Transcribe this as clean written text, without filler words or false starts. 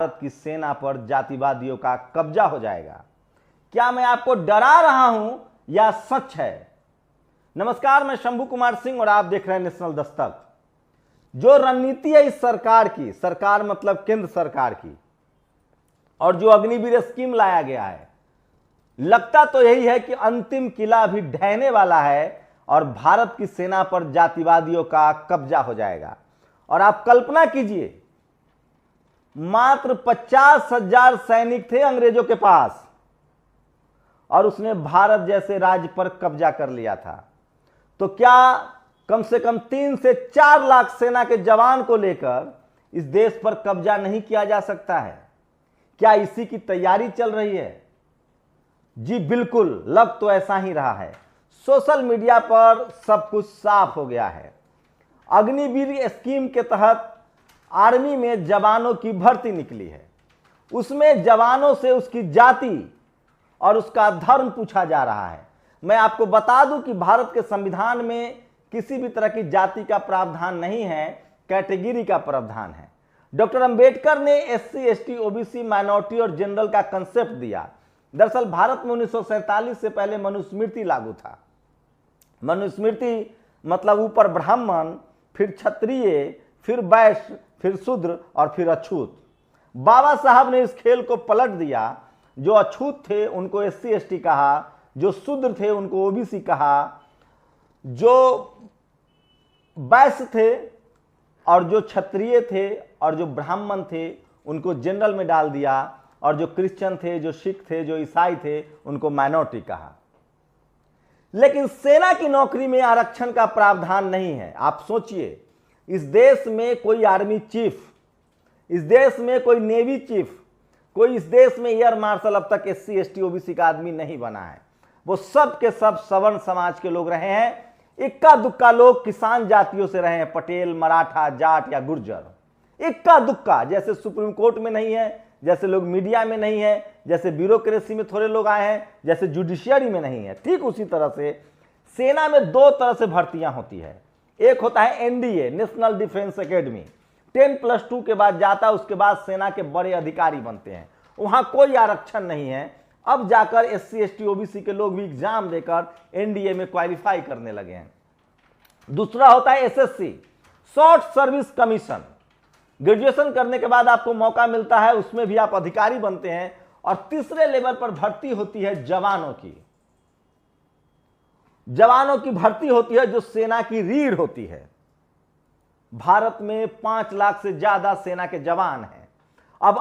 भारत की सेना पर जातिवादियों का कब्जा हो जाएगा। क्या मैं आपको डरा रहा हूं या सच है? नमस्कार, मैं शंभू कुमार सिंह और आप देख रहे हैं नेशनल दस्तक। जो रणनीति है इस सरकार की, सरकार मतलब केंद्र सरकार की, और जो अग्निवीर स्कीम लाया गया है, लगता तो यही है कि अंतिम किला भी ढहने वाला है और भारत की सेना पर जातिवादियों का कब्जा हो जाएगा। और आप कल्पना कीजिए, मात्र 50,000 सैनिक थे अंग्रेजों के पास और उसने भारत जैसे राज्य पर कब्जा कर लिया था। तो क्या कम से कम 3 से 4 लाख सेना के जवान को लेकर इस देश पर कब्जा नहीं किया जा सकता है? क्या इसी की तैयारी चल रही है? जी बिल्कुल, लग तो ऐसा ही रहा है। सोशल मीडिया पर सब कुछ साफ हो गया है। अग्निवीर स्कीम के तहत आर्मी में जवानों की भर्ती निकली है। उसमें जवानों से उसकी जाति और उसका धर्म पूछा जा रहा है। मैं आपको बता दूं कि भारत के संविधान में किसी भी तरह की जाति का प्रावधान नहीं है, कैटेगरी का प्रावधान है। डॉक्टर अंबेडकर ने एससी, एसटी, ओबीसी, माइनॉरिटी और जनरल का कंसेप्ट दिया। दरअसल भारत में 1947 से पहले मनुस्मृति लागू था। मनुस्मृति मतलब ऊपर ब्राह्मण, फिर क्षत्रिय, फिर वैश्य, फिर शूद्र और फिर अछूत। बाबा साहब ने इस खेल को पलट दिया। जो अछूत थे उनको एससी, एसटी कहा, जो शूद्र थे उनको ओबीसी कहा, जो वैश्य थे और जो क्षत्रिय थे और जो ब्राह्मण थे उनको जनरल में डाल दिया, और जो क्रिश्चियन थे, जो सिख थे, जो ईसाई थे उनको माइनॉरिटी कहा। लेकिन सेना की नौकरी में आरक्षण का प्रावधान नहीं है। आप सोचिए, इस देश में कोई आर्मी चीफ, इस देश में कोई नेवी चीफ, कोई इस देश में एयर मार्शल अब तक एससी, एसटी, ओबीसी का आदमी नहीं बना है। वो सब के सब सवर्ण समाज के लोग रहे हैं। इक्का दुक्का लोग किसान जातियों से रहे हैं, पटेल, मराठा, जाट या गुर्जर। इक्का दुक्का, जैसे सुप्रीम कोर्ट में नहीं है, जैसे लोग मीडिया में नहीं है, जैसे ब्यूरोक्रेसी में थोड़े लोग आए हैं, जैसे जुडिशियरी में नहीं है, ठीक उसी तरह से सेना में 2 तरह से भर्तियां होती है। एक होता है एनडीए, नेशनल डिफेंस एकेडमी, 10+2 के बाद जाता है, उसके बाद सेना के बड़े अधिकारी बनते हैं। वहां कोई आरक्षण नहीं है। अब जाकर एससी, एसटी, ओबीसी के लोग भी एग्जाम देकर एनडीए में क्वालिफाई करने लगे हैं। दूसरा होता है SSC, short service commission. Graduation करने के बाद आपको मौका मिलता है, उसमें भी आप अधिकारी बनते हैं। और तीसरे लेवल पर भर्ती होती है जवानों की। जवानों की भर्ती होती है जो सेना की रीढ़ होती है। भारत में 5 लाख से ज्यादा सेना के जवान हैं। अब